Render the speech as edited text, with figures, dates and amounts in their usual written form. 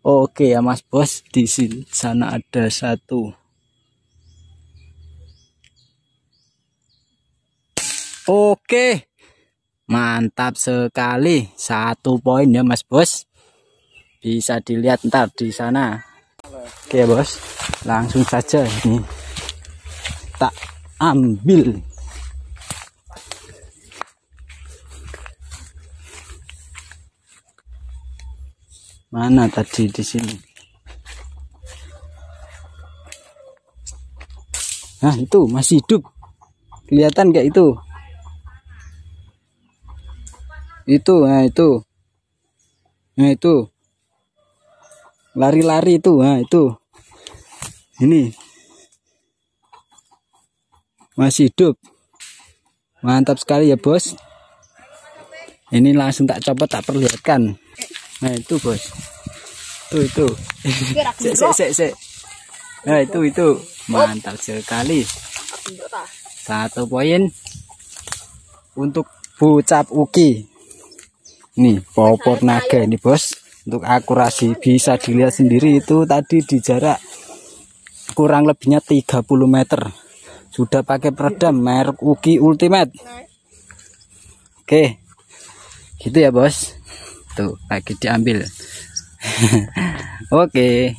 Oke ya Mas Bos, di sana ada satu. Oke, mantap sekali, 1 poin ya Mas Bos. Bisa dilihat ntar di sana. Oke ya Bos, langsung saja ini tak ambil. Mana tadi di sini? Nah itu masih hidup, kelihatan kayak itu. Nah itu lari-lari itu. Nah itu ini masih hidup, mantap sekali ya Bos. Ini langsung tak copot, tak perlihatkan. Nah itu Bos, itu sek. Nah itu mantap sekali, 1 poin untuk bocap Uki. Nih popor naga ini Bos. Untuk akurasi bisa dilihat sendiri, itu tadi di jarak kurang lebihnya 30 meter. Sudah pakai peredam merek Uki Ultimate. Oke, gitu ya Bos. Tuh lagi diambil. Oke.